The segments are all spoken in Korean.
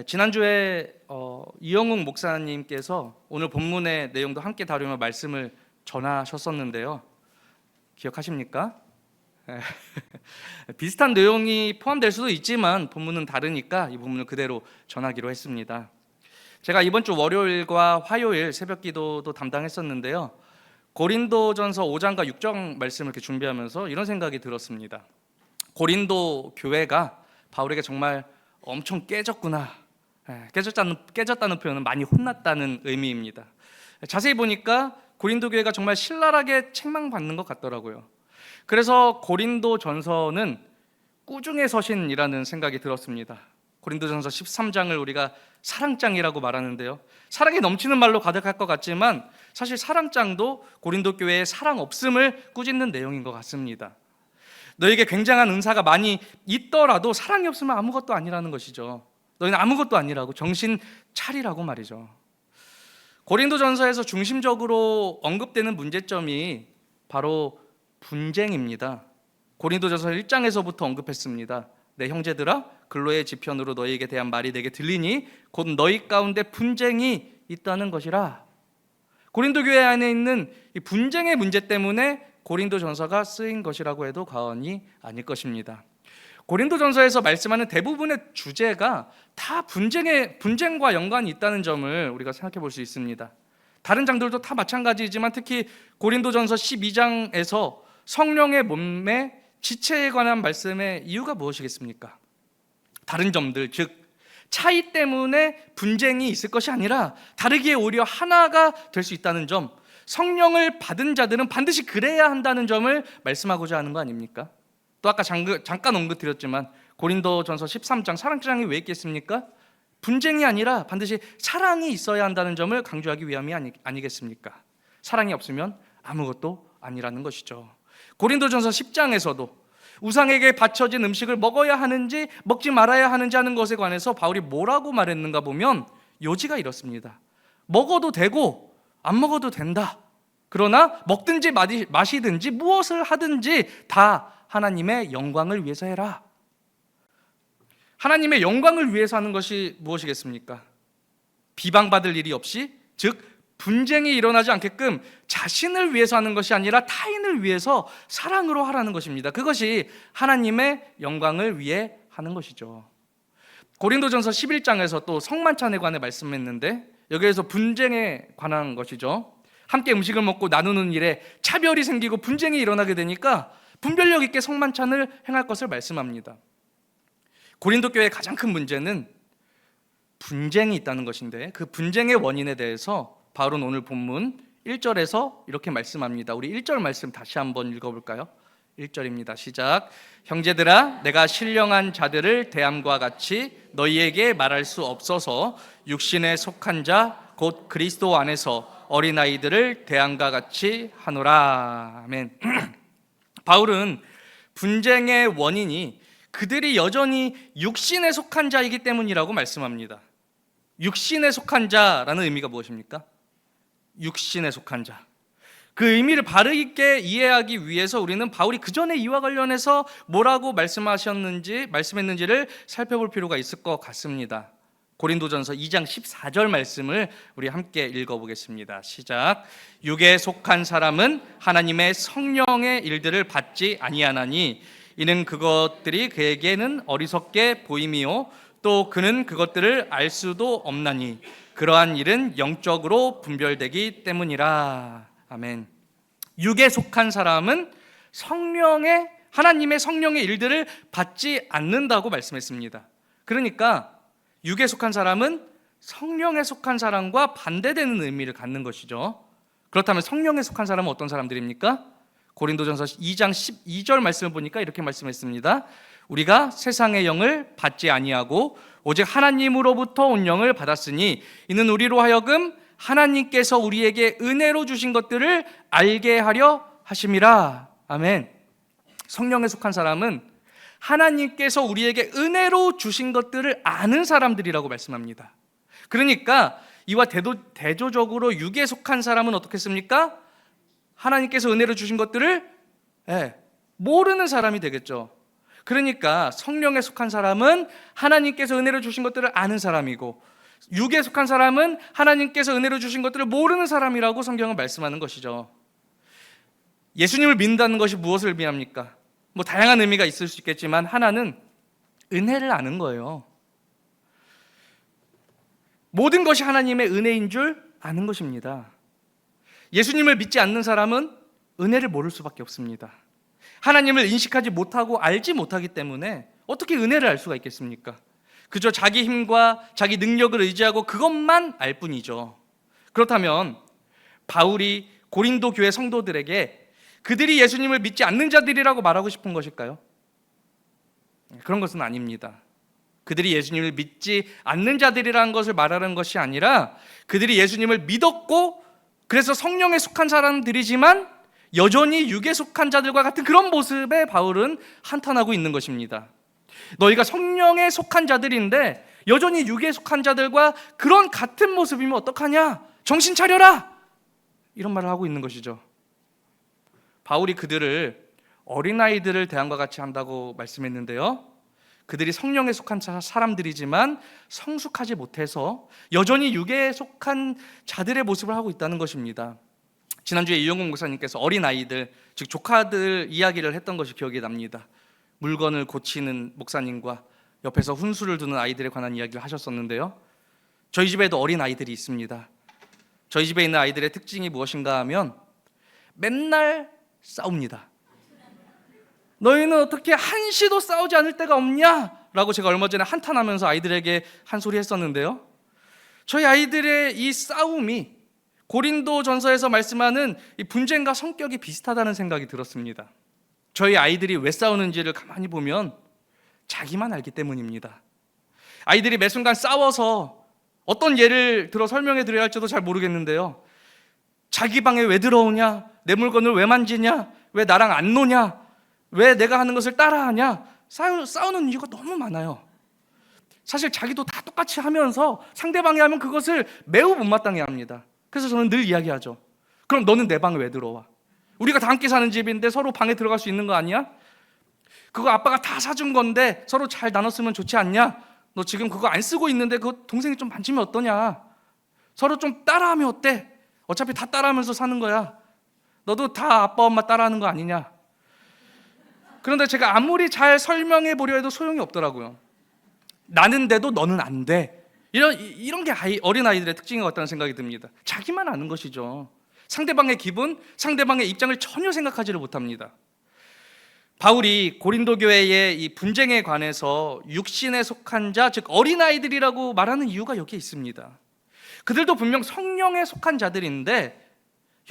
지난주에 이영웅 목사님께서 오늘 본문의 내용도 함께 다루며 말씀을 전하셨었는데요. 기억하십니까? 비슷한 내용이 포함될 수도 있지만 본문은 다르니까 이 본문을 그대로 전하기로 했습니다. 제가 이번 주 월요일과 화요일 새벽 기도도 담당했었는데요. 고린도전서 5장과 6장 말씀을 이렇게 준비하면서 이런 생각이 들었습니다. 고린도 교회가 바울에게 정말 엄청 깨졌구나. 깨졌다는 표현은 많이 혼났다는 의미입니다. 자세히 보니까 고린도 교회가 정말 신랄하게 책망받는 것 같더라고요. 그래서 고린도전서는 꾸중의 서신이라는 생각이 들었습니다. 고린도전서 13장을 우리가 사랑장이라고 말하는데요, 사랑이 넘치는 말로 가득할 것 같지만 사실 사랑장도 고린도 교회의 사랑 없음을 꾸짖는 내용인 것 같습니다. 너에게 굉장한 은사가 많이 있더라도 사랑이 없으면 아무것도 아니라는 것이죠. 너희는 아무것도 아니라고, 정신 차리라고 말이죠. 고린도전서에서 중심적으로 언급되는 문제점이 바로 분쟁입니다. 고린도전서 1장에서부터 언급했습니다. 내 형제들아, 근로의 지편으로 너희에게 대한 말이 내게 들리니 곧 너희 가운데 분쟁이 있다는 것이라. 고린도 교회 안에 있는 이 분쟁의 문제 때문에 고린도전서가 쓰인 것이라고 해도 과언이 아닐 것입니다. 고린도전서에서 말씀하는 대부분의 주제가 다 분쟁과 연관이 있다는 점을 우리가 생각해 볼 수 있습니다. 다른 장들도 다 마찬가지이지만 특히 고린도전서 12장에서 성령의 몸매 지체에 관한 말씀의 이유가 무엇이겠습니까? 다른 점들, 즉 차이 때문에 분쟁이 있을 것이 아니라 다르기에 오히려 하나가 될 수 있다는 점, 성령을 받은 자들은 반드시 그래야 한다는 점을 말씀하고자 하는 거 아닙니까? 또 아까 잠깐 언급드렸지만 고린도전서 13장 사랑장이 왜 있겠습니까? 분쟁이 아니라 반드시 사랑이 있어야 한다는 점을 강조하기 위함이 아니겠습니까? 사랑이 없으면 아무것도 아니라는 것이죠. 고린도전서 10장에서도 우상에게 바쳐진 음식을 먹어야 하는지 먹지 말아야 하는지 하는 것에 관해서 바울이 뭐라고 말했는가 보면 요지가 이렇습니다. 먹어도 되고 안 먹어도 된다. 그러나 먹든지 마시든지 무엇을 하든지 다 하나님의 영광을 위해서 해라. 하나님의 영광을 위해서 하는 것이 무엇이겠습니까? 비방받을 일이 없이, 즉 분쟁이 일어나지 않게끔 자신을 위해서 하는 것이 아니라 타인을 위해서 사랑으로 하라는 것입니다. 그것이 하나님의 영광을 위해 하는 것이죠. 고린도전서 11장에서 또 성만찬에 관해 말씀했는데 여기에서 분쟁에 관한 것이죠. 함께 음식을 먹고 나누는 일에 차별이 생기고 분쟁이 일어나게 되니까 분별력 있게 성만찬을 행할 것을 말씀합니다. 고린도 교회의 가장 큰 문제는 분쟁이 있다는 것인데 그 분쟁의 원인에 대해서 바울은 오늘 본문 1절에서 이렇게 말씀합니다. 우리 1절 말씀 다시 한번 읽어볼까요? 1절입니다. 시작. 형제들아, 내가 신령한 자들을 대함과 같이 너희에게 말할 수 없어서 육신에 속한 자 곧 그리스도 안에서 어린아이들을 대함과 같이 하노라. 아멘. 바울은 분쟁의 원인이 그들이 여전히 육신에 속한 자이기 때문이라고 말씀합니다. 육신에 속한 자라는 의미가 무엇입니까? 육신에 속한 자. 그 의미를 바르게 이해하기 위해서 우리는 바울이 그 전에 이와 관련해서 뭐라고 말씀했는지를 살펴볼 필요가 있을 것 같습니다. 고린도전서 2장 14절 말씀을 우리 함께 읽어보겠습니다. 시작. 육에 속한 사람은 하나님의 성령의 일들을 받지 아니하나니 이는 그것들이 그에게는 어리석게 보임이요 또 그는 그것들을 알 수도 없나니 그러한 일은 영적으로 분별되기 때문이라. 아멘. 육에 속한 사람은 하나님의 성령의 일들을 받지 않는다고 말씀했습니다. 그러니까 육에 속한 사람은 성령에 속한 사람과 반대되는 의미를 갖는 것이죠. 그렇다면 성령에 속한 사람은 어떤 사람들입니까? 고린도전서 2장 12절 말씀을 보니까 이렇게 말씀했습니다. 우리가 세상의 영을 받지 아니하고 오직 하나님으로부터 온 영을 받았으니 이는 우리로 하여금 하나님께서 우리에게 은혜로 주신 것들을 알게 하려 하심이라. 아멘. 성령에 속한 사람은 하나님께서 우리에게 은혜로 주신 것들을 아는 사람들이라고 말씀합니다. 그러니까 이와 대조적으로 육에 속한 사람은 어떻겠습니까? 하나님께서 은혜로 주신 것들을 모르는 사람이 되겠죠. 그러니까 성령에 속한 사람은 하나님께서 은혜를 주신 것들을 아는 사람이고, 육에 속한 사람은 하나님께서 은혜를 주신 것들을 모르는 사람이라고 성경은 말씀하는 것이죠. 예수님을 믿는다는 것이 무엇을 의미합니까? 다양한 의미가 있을 수 있겠지만 하나는 은혜를 아는 거예요. 모든 것이 하나님의 은혜인 줄 아는 것입니다. 예수님을 믿지 않는 사람은 은혜를 모를 수밖에 없습니다. 하나님을 인식하지 못하고 알지 못하기 때문에 어떻게 은혜를 알 수가 있겠습니까? 그저 자기 힘과 자기 능력을 의지하고 그것만 알 뿐이죠. 그렇다면 바울이 고린도 교회 성도들에게 그들이 예수님을 믿지 않는 자들이라고 말하고 싶은 것일까요? 그런 것은 아닙니다. 그들이 예수님을 믿지 않는 자들이라는 것을 말하는 것이 아니라 그들이 예수님을 믿었고 그래서 성령에 속한 사람들이지만 여전히 육에 속한 자들과 같은 그런 모습에 바울은 한탄하고 있는 것입니다. 너희가 성령에 속한 자들인데 여전히 육에 속한 자들과 그런 같은 모습이면 어떡하냐? 정신 차려라! 이런 말을 하고 있는 것이죠. 바울이 그들을 어린아이들을 대함과 같이 한다고 말씀했는데요, 그들이 성령에 속한 사람들이지만 성숙하지 못해서 여전히 육에 속한 자들의 모습을 하고 있다는 것입니다. 지난주에 이용국 목사님께서 어린아이들, 즉 조카들 이야기를 했던 것이 기억이 납니다. 물건을 고치는 목사님과 옆에서 훈수를 두는 아이들에 관한 이야기를 하셨었는데요, 저희 집에도 어린아이들이 있습니다. 저희 집에 있는 아이들의 특징이 무엇인가 하면 맨날 싸웁니다. 너희는 어떻게 한시도 싸우지 않을 때가 없냐? 라고 제가 얼마 전에 한탄하면서 아이들에게 한 소리 했었는데요, 저희 아이들의 이 싸움이 고린도전서에서 말씀하는 이 분쟁과 성격이 비슷하다는 생각이 들었습니다. 저희 아이들이 왜 싸우는지를 가만히 보면 자기만 알기 때문입니다. 아이들이 매 순간 싸워서 어떤 예를 들어 설명해 드려야 할지도 잘 모르겠는데요, 자기 방에 왜 들어오냐? 내 물건을 왜 만지냐? 왜 나랑 안 노냐? 왜 내가 하는 것을 따라하냐? 싸우는 이유가 너무 많아요. 사실 자기도 다 똑같이 하면서 상대방이 하면 그것을 매우 못마땅해 합니다. 그래서 저는 늘 이야기하죠. 그럼 너는 내 방에 왜 들어와? 우리가 다 함께 사는 집인데 서로 방에 들어갈 수 있는 거 아니야? 그거 아빠가 다 사준 건데 서로 잘 나눴으면 좋지 않냐? 너 지금 그거 안 쓰고 있는데 그거 동생이 좀 만지면 어떠냐? 서로 좀 따라하면 어때? 어차피 다 따라하면서 사는 거야. 너도 다 아빠 엄마 따라하는 거 아니냐? 그런데 제가 아무리 잘 설명해 보려 해도 소용이 없더라고요. 나는데도 너는 안 돼. 이런 게 어린아이들의 특징인 것 같다는 생각이 듭니다. 자기만 아는 것이죠. 상대방의 기분, 상대방의 입장을 전혀 생각하지를 못합니다. 바울이 고린도 교회의 이 분쟁에 관해서 육신에 속한 자, 즉 어린아이들이라고 말하는 이유가 여기에 있습니다. 그들도 분명 성령에 속한 자들인데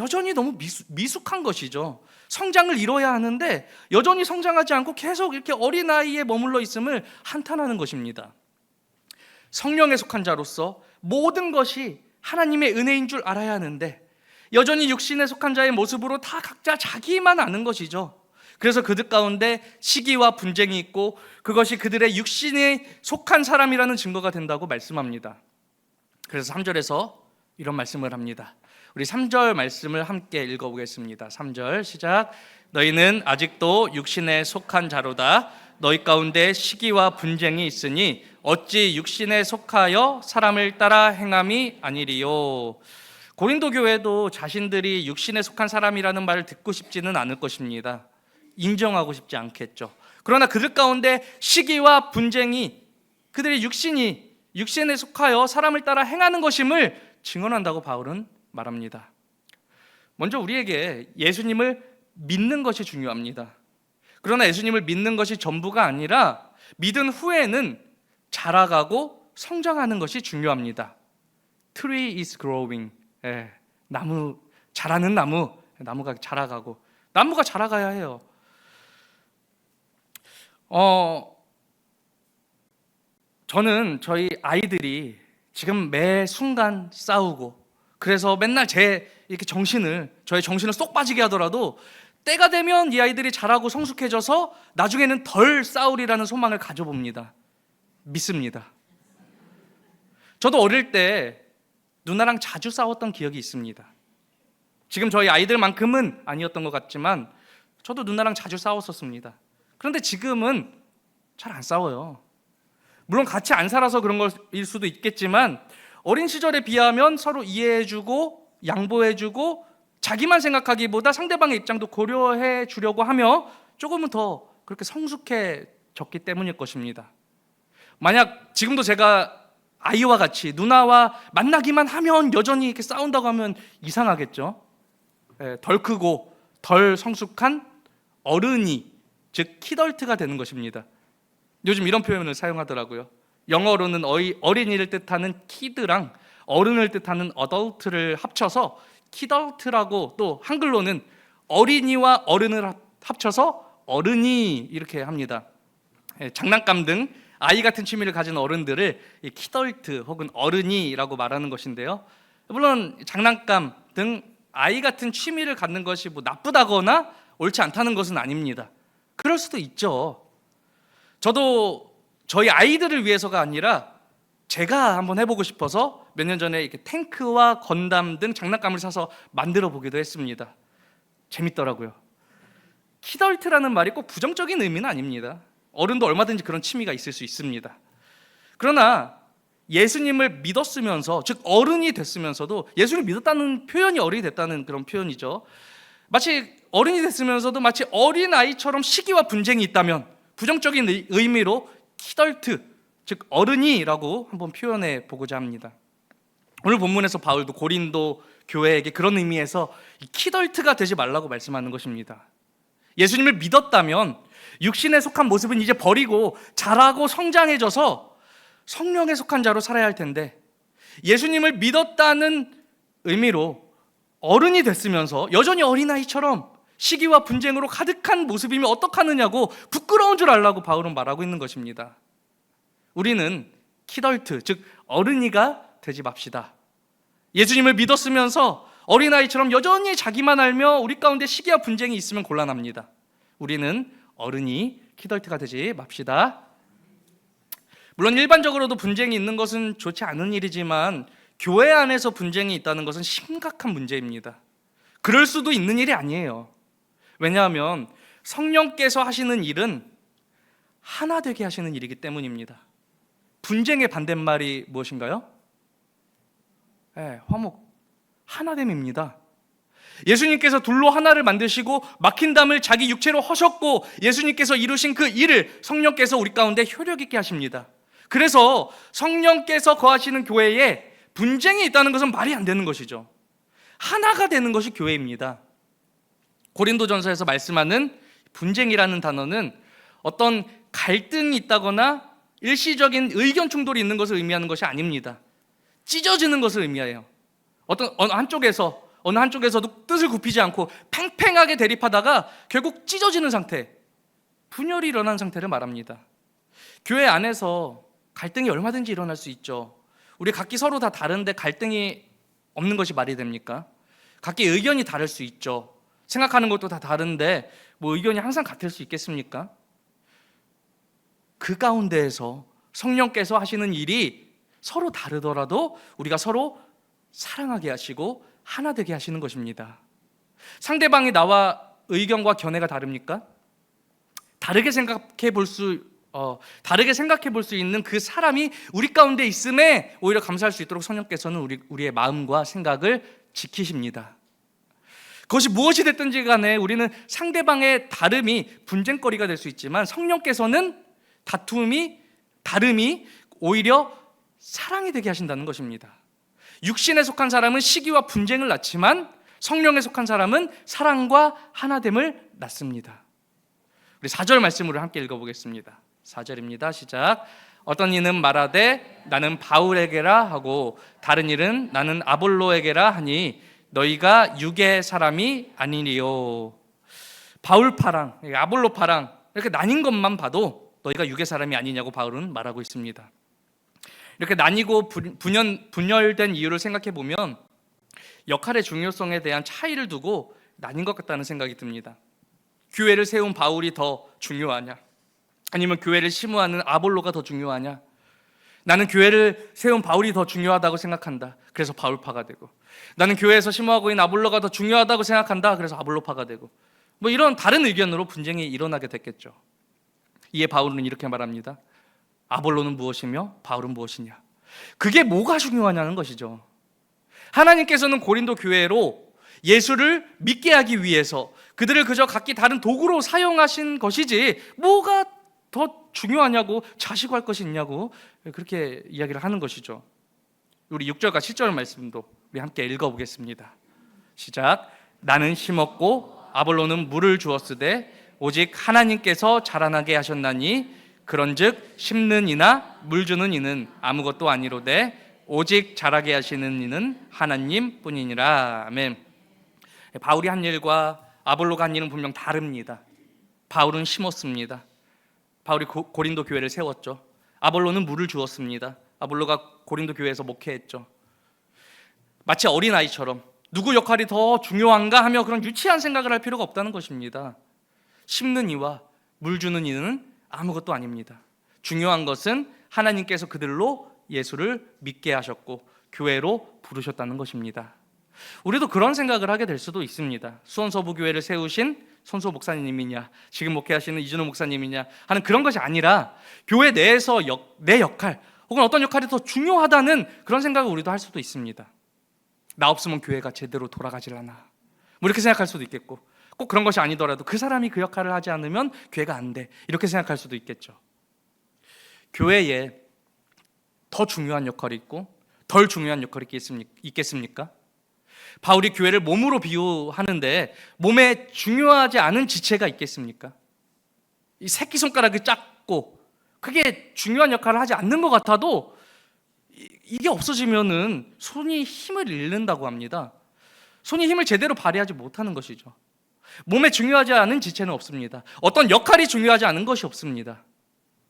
여전히 너무 미숙한 것이죠. 성장을 이뤄야 하는데 여전히 성장하지 않고 계속 이렇게 어린아이에 머물러 있음을 한탄하는 것입니다. 성령에 속한 자로서 모든 것이 하나님의 은혜인 줄 알아야 하는데 여전히 육신에 속한 자의 모습으로 다 각자 자기만 아는 것이죠. 그래서 그들 가운데 시기와 분쟁이 있고 그것이 그들의 육신에 속한 사람이라는 증거가 된다고 말씀합니다. 그래서 3절에서 이런 말씀을 합니다. 우리 3절 말씀을 함께 읽어보겠습니다. 3절 시작. 너희는 아직도 육신에 속한 자로다. 너희 가운데 시기와 분쟁이 있으니 어찌 육신에 속하여 사람을 따라 행함이 아니리요. 고린도 교회도 자신들이 육신에 속한 사람이라는 말을 듣고 싶지는 않을 것입니다. 인정하고 싶지 않겠죠. 그러나 그들 가운데 시기와 분쟁이 그들의 육신에 속하여 사람을 따라 행하는 것임을 증언한다고 바울은 말합니다. 먼저 우리에게 예수님을 믿는 것이 중요합니다. 그러나 예수님을 믿는 것이 전부가 아니라 믿은 후에는 자라가고 성장하는 것이 중요합니다. Tree is growing. 자라는 나무가 자라가고 나무가 자라가야 해요. 저는 저희 아이들이 지금 매 순간 싸우고 그래서 맨날 이렇게 저의 정신을 쏙 빠지게 하더라도 때가 되면 이 아이들이 자라고 성숙해져서 나중에는 덜 싸우리라는 소망을 가져봅니다. 믿습니다. 저도 어릴 때 누나랑 자주 싸웠던 기억이 있습니다. 지금 저희 아이들만큼은 아니었던 것 같지만 저도 누나랑 자주 싸웠었습니다. 그런데 지금은 잘 안 싸워요. 물론 같이 안 살아서 그런 것일 수도 있겠지만 어린 시절에 비하면 서로 이해해주고 양보해주고 자기만 생각하기보다 상대방의 입장도 고려해 주려고 하며 조금은 더 그렇게 성숙해졌기 때문일 것입니다. 만약 지금도 제가 아이와 같이 누나와 만나기만 하면 여전히 이렇게 싸운다고 하면 이상하겠죠. 덜 크고 덜 성숙한 어른이, 즉 키덜트가 되는 것입니다. 요즘 이런 표현을 사용하더라고요. 영어로는 어린이를 뜻하는 키드랑 어른을 뜻하는 어덜트를 합쳐서 키덜트라고, 또 한글로는 어린이와 어른을 합쳐서 어른이 이렇게 합니다. 장난감 등 아이 같은 취미를 가진 어른들을 키덜트 혹은 어른이라고 말하는 것인데요. 물론 장난감 등 아이 같은 취미를 갖는 것이 뭐 나쁘다거나 옳지 않다는 것은 아닙니다. 그럴 수도 있죠. 저도 저희 아이들을 위해서가 아니라 제가 한번 해보고 싶어서 몇 년 전에 이렇게 탱크와 건담 등 장난감을 사서 만들어 보기도 했습니다. 재밌더라고요. 키덜트라는 말이 꼭 부정적인 의미는 아닙니다. 어른도 얼마든지 그런 취미가 있을 수 있습니다. 그러나 예수님을 믿었으면서, 즉 어른이 됐으면서도, 예수를 믿었다는 표현이 어른이 됐다는 그런 표현이죠. 마치 어른이 됐으면서도 마치 어린아이처럼 시기와 분쟁이 있다면 부정적인 의미로 키덜트, 즉 어른이라고 한번 표현해 보고자 합니다. 오늘 본문에서 바울도 고린도 교회에게 그런 의미에서 키덜트가 되지 말라고 말씀하는 것입니다. 예수님을 믿었다면 육신에 속한 모습은 이제 버리고 자라고 성장해져서 성령에 속한 자로 살아야 할 텐데, 예수님을 믿었다는 의미로 어른이 됐으면서 여전히 어린아이처럼 시기와 분쟁으로 가득한 모습이면 어떡하느냐고 부끄러운 줄 알라고 바울은 말하고 있는 것입니다. 우리는 키덜트, 즉 어른이가 되지 맙시다. 예수님을 믿었으면서 어린아이처럼 여전히 자기만 알며 우리 가운데 시기와 분쟁이 있으면 곤란합니다. 우리는 어른이, 키덜트가 되지 맙시다. 물론 일반적으로도 분쟁이 있는 것은 좋지 않은 일이지만 교회 안에서 분쟁이 있다는 것은 심각한 문제입니다. 그럴 수도 있는 일이 아니에요. 왜냐하면 성령께서 하시는 일은 하나 되게 하시는 일이기 때문입니다. 분쟁의 반대말이 무엇인가요? 화목, 하나됨입니다. 예수님께서 둘로 하나를 만드시고 막힌 담을 자기 육체로 허셨고 예수님께서 이루신 그 일을 성령께서 우리 가운데 효력 있게 하십니다. 그래서 성령께서 거하시는 교회에 분쟁이 있다는 것은 말이 안 되는 것이죠. 하나가 되는 것이 교회입니다. 고린도전서에서 말씀하는 분쟁이라는 단어는 어떤 갈등이 있다거나 일시적인 의견 충돌이 있는 것을 의미하는 것이 아닙니다. 찢어지는 것을 의미해요. 어느 한쪽에서도 뜻을 굽히지 않고 팽팽하게 대립하다가 결국 찢어지는 상태, 분열이 일어난 상태를 말합니다. 교회 안에서 갈등이 얼마든지 일어날 수 있죠. 우리 각기 서로 다 다른데 갈등이 없는 것이 말이 됩니까? 각기 의견이 다를 수 있죠. 생각하는 것도 다 다른데 뭐 의견이 항상 같을 수 있겠습니까? 그 가운데에서 성령께서 하시는 일이 서로 다르더라도 우리가 서로 사랑하게 하시고 하나 되게 하시는 것입니다. 상대방이 나와 의견과 견해가 다릅니까? 다르게 생각해 볼 수 있는 그 사람이 우리 가운데 있음에 오히려 감사할 수 있도록 성령께서는 우리의 마음과 생각을 지키십니다. 그것이 무엇이 됐든지 간에 우리는 상대방의 다름이 분쟁거리가 될 수 있지만 성령께서는 다름이 오히려 사랑이 되게 하신다는 것입니다. 육신에 속한 사람은 시기와 분쟁을 낳지만 성령에 속한 사람은 사랑과 하나됨을 낳습니다. 우리 4절 말씀으로 함께 읽어보겠습니다. 4절입니다. 시작. 어떤 이는 말하되 나는 바울에게라 하고 다른 이는 나는 아볼로에게라 하니 너희가 육의 사람이 아니니요. 바울파랑 아볼로파랑 이렇게 나뉜 것만 봐도 너희가 육의 사람이 아니냐고 바울은 말하고 있습니다. 이렇게 나뉘고 분열된 이유를 생각해 보면 역할의 중요성에 대한 차이를 두고 나뉜 것 같다는 생각이 듭니다. 교회를 세운 바울이 더 중요하냐? 아니면 교회를 심우하는 아볼로가 더 중요하냐? 나는 교회를 세운 바울이 더 중요하다고 생각한다. 그래서 바울파가 되고, 나는 교회에서 심우하고 있는 아볼로가 더 중요하다고 생각한다. 그래서 아볼로파가 되고, 뭐 이런 다른 의견으로 분쟁이 일어나게 됐겠죠. 이에 바울은 이렇게 말합니다. 아볼로는 무엇이며 바울은 무엇이냐? 그게 뭐가 중요하냐는 것이죠. 하나님께서는 고린도 교회로 예수를 믿게 하기 위해서 그들을 그저 각기 다른 도구로 사용하신 것이지 뭐가 더 중요하냐고, 자시고할 것이 있냐고 그렇게 이야기를 하는 것이죠. 우리 6절과 7절 말씀도 우리 함께 읽어보겠습니다. 시작. 나는 심었고 아볼로는 물을 주었으되 오직 하나님께서 자라나게 하셨나니 그런즉 심는 이나 물 주는 이는 아무것도 아니로되 오직 자라게 하시는 이는 하나님 뿐이니라. 아멘. 바울이 한 일과 아볼로가 한 일은 분명 다릅니다. 바울은 심었습니다. 바울이 고린도 교회를 세웠죠. 아볼로는 물을 주었습니다. 아볼로가 고린도 교회에서 목회했죠. 마치 어린아이처럼 누구 역할이 더 중요한가 하며 그런 유치한 생각을 할 필요가 없다는 것입니다. 심는 이와 물 주는 이는 아무것도 아닙니다. 중요한 것은 하나님께서 그들로 예수를 믿게 하셨고 교회로 부르셨다는 것입니다. 우리도 그런 생각을 하게 될 수도 있습니다. 수원서부교회를 세우신 손소 목사님이냐, 지금 목회하시는 이준호 목사님이냐 하는 그런 것이 아니라 교회 내에서 내 역할 혹은 어떤 역할이 더 중요하다는 그런 생각을 우리도 할 수도 있습니다. 나 없으면 교회가 제대로 돌아가질 않아, 뭐 이렇게 생각할 수도 있겠고, 꼭 그런 것이 아니더라도 그 사람이 그 역할을 하지 않으면 교회가 안 돼, 이렇게 생각할 수도 있겠죠. 교회에 더 중요한 역할이 있고 덜 중요한 역할이 있겠습니까? 바울이 교회를 몸으로 비유하는데 몸에 중요하지 않은 지체가 있겠습니까? 이 새끼손가락이 작고 그게 중요한 역할을 하지 않는 것 같아도 이게 없어지면은 손이 힘을 잃는다고 합니다. 손이 힘을 제대로 발휘하지 못하는 것이죠. 몸에 중요하지 않은 지체는 없습니다. 어떤 역할이 중요하지 않은 것이 없습니다.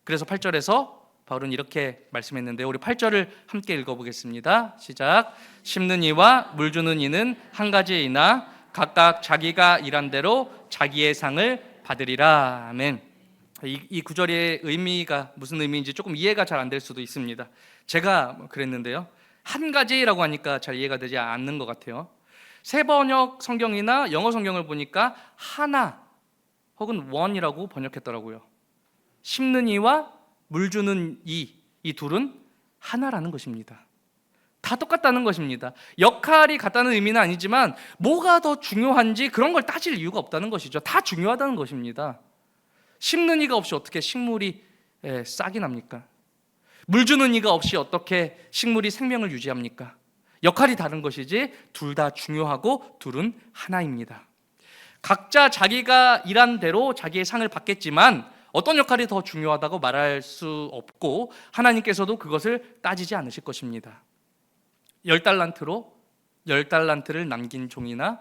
그래서 8절에서 바울은 이렇게 말씀했는데 우리 8절을 함께 읽어보겠습니다. 시작. 심는 이와 물 주는 이는 한 가지이나 각각 자기가 일한 대로 자기의 상을 받으리라. 아멘. 이 구절의 의미가 무슨 의미인지 조금 이해가 잘 안 될 수도 있습니다. 제가 그랬는데요, 한 가지라고 하니까 잘 이해가 되지 않는 것 같아요. 세번역 성경이나 영어 성경을 보니까 하나 혹은 원이라고 번역했더라고요. 심는 이와 물 주는 이 둘은 하나라는 것입니다. 다 똑같다는 것입니다. 역할이 같다는 의미는 아니지만 뭐가 더 중요한지 그런 걸 따질 이유가 없다는 것이죠. 다 중요하다는 것입니다. 심는 이가 없이 어떻게 식물이 싹이 납니까? 물 주는 이가 없이 어떻게 식물이 생명을 유지합니까? 역할이 다른 것이지 둘 다 중요하고 둘은 하나입니다. 각자 자기가 일한 대로 자기의 상을 받겠지만 어떤 역할이 더 중요하다고 말할 수 없고 하나님께서도 그것을 따지지 않으실 것입니다. 10달란트로 10달란트를 남긴 종이나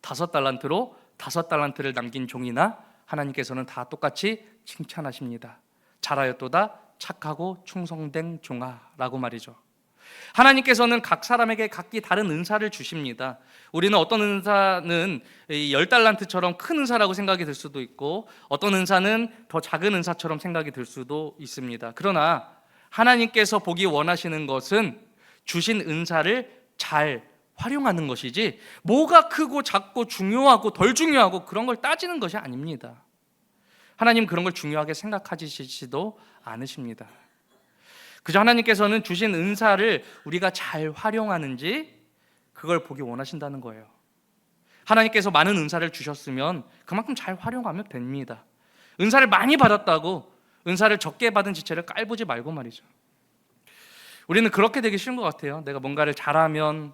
5달란트로 5달란트를 남긴 종이나 하나님께서는 다 똑같이 칭찬하십니다. 잘하였도다 착하고 충성된 종아라고 말이죠. 하나님께서는 각 사람에게 각기 다른 은사를 주십니다. 우리는 어떤 은사는 10달란트처럼 큰 은사라고 생각이 들 수도 있고 어떤 은사는 더 작은 은사처럼 생각이 들 수도 있습니다. 그러나 하나님께서 보기 원하시는 것은 주신 은사를 잘 활용하는 것이지 뭐가 크고 작고 중요하고 덜 중요하고 그런 걸 따지는 것이 아닙니다. 하나님 그런 걸 중요하게 생각하시지도 않으십니다. 그저 하나님께서는 주신 은사를 우리가 잘 활용하는지 그걸 보기 원하신다는 거예요. 하나님께서 많은 은사를 주셨으면 그만큼 잘 활용하면 됩니다. 은사를 많이 받았다고 은사를 적게 받은 지체를 깔보지 말고 말이죠. 우리는 그렇게 되기 쉬운 것 같아요. 내가 뭔가를 잘하면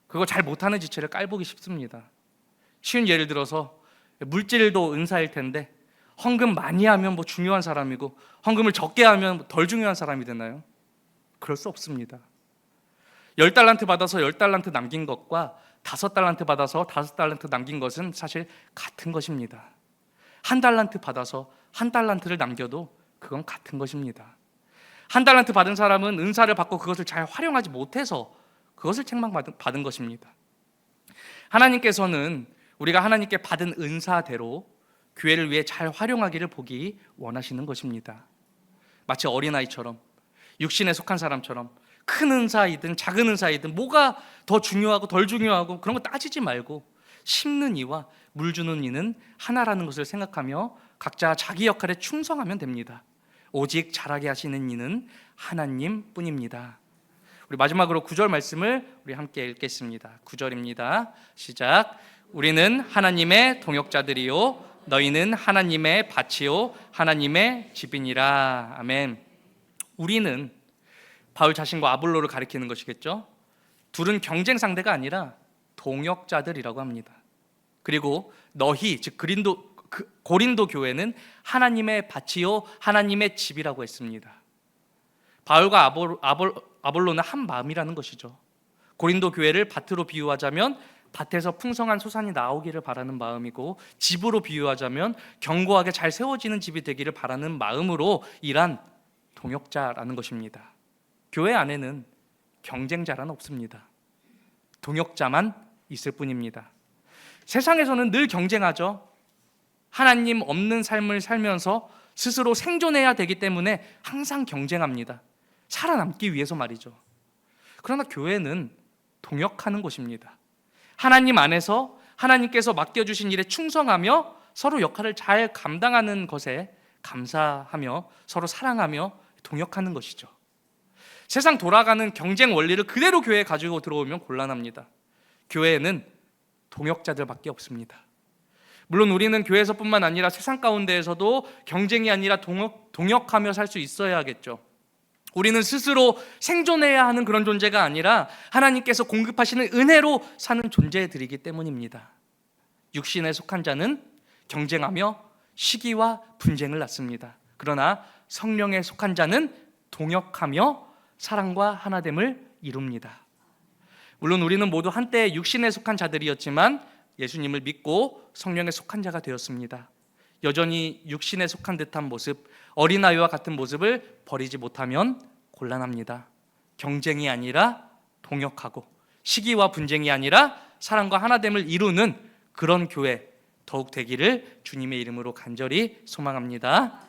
그거 잘 못하는 지체를 깔보기 쉽습니다. 쉬운 예를 들어서 물질도 은사일 텐데 헌금 많이 하면 뭐 중요한 사람이고 헌금을 적게 하면 덜 중요한 사람이 되나요? 그럴 수 없습니다. 10달란트 받아서 10달란트 남긴 것과 5달란트 받아서 5달란트 남긴 것은 사실 같은 것입니다. 1달란트 받아서 1달란트를 남겨도 그건 같은 것입니다. 1달란트 받은 사람은 은사를 받고 그것을 잘 활용하지 못해서 그것을 책망받은 것입니다. 하나님께서는 우리가 하나님께 받은 은사대로 교회를 위해 잘 활용하기를 보기 원하시는 것입니다. 마치 어린아이처럼 육신에 속한 사람처럼 큰 은사이든 작은 은사이든 뭐가 더 중요하고 덜 중요하고 그런 거 따지지 말고 심는 이와 물 주는 이는 하나라는 것을 생각하며 각자 자기 역할에 충성하면 됩니다. 오직 잘하게 하시는 이는 하나님뿐입니다. 우리 마지막으로 9절 말씀을 우리 함께 읽겠습니다. 9절입니다. 시작. 우리는 하나님의 동역자들이요 너희는 하나님의 밭이요 하나님의 집이니라. 아멘. 우리는 바울 자신과 아볼로를 가리키는 것이겠죠. 둘은 경쟁 상대가 아니라 동역자들이라고 합니다. 그리고 너희, 즉 고린도 교회는 하나님의 밭이요 하나님의 집이라고 했습니다. 바울과 아볼로는 한 마음이라는 것이죠. 고린도 교회를 밭으로 비유하자면 밭에서 풍성한 소산이 나오기를 바라는 마음이고, 집으로 비유하자면 견고하게 잘 세워지는 집이 되기를 바라는 마음으로 일한 동역자라는 것입니다. 교회 안에는 경쟁자란 없습니다. 동역자만 있을 뿐입니다. 세상에서는 늘 경쟁하죠. 하나님 없는 삶을 살면서 스스로 생존해야 되기 때문에 항상 경쟁합니다. 살아남기 위해서 말이죠. 그러나 교회는 동역하는 곳입니다. 하나님 안에서 하나님께서 맡겨주신 일에 충성하며 서로 역할을 잘 감당하는 것에 감사하며 서로 사랑하며 동역하는 것이죠. 세상 돌아가는 경쟁 원리를 그대로 교회에 가지고 들어오면 곤란합니다. 교회에는 동역자들밖에 없습니다. 물론 우리는 교회에서뿐만 아니라 세상 가운데에서도 경쟁이 아니라 동역하며 살 수 있어야겠죠. 우리는 스스로 생존해야 하는 그런 존재가 아니라 하나님께서 공급하시는 은혜로 사는 존재들이기 때문입니다. 육신에 속한 자는 경쟁하며 시기와 분쟁을 낳습니다. 그러나 성령에 속한 자는 동역하며 사랑과 하나됨을 이룹니다. 물론 우리는 모두 한때 육신에 속한 자들이었지만 예수님을 믿고 성령에 속한 자가 되었습니다. 여전히 육신에 속한 듯한 모습, 어린아이와 같은 모습을 버리지 못하면 곤란합니다. 경쟁이 아니라 동역하고 시기와 분쟁이 아니라 사랑과 하나됨을 이루는 그런 교회 더욱 되기를 주님의 이름으로 간절히 소망합니다.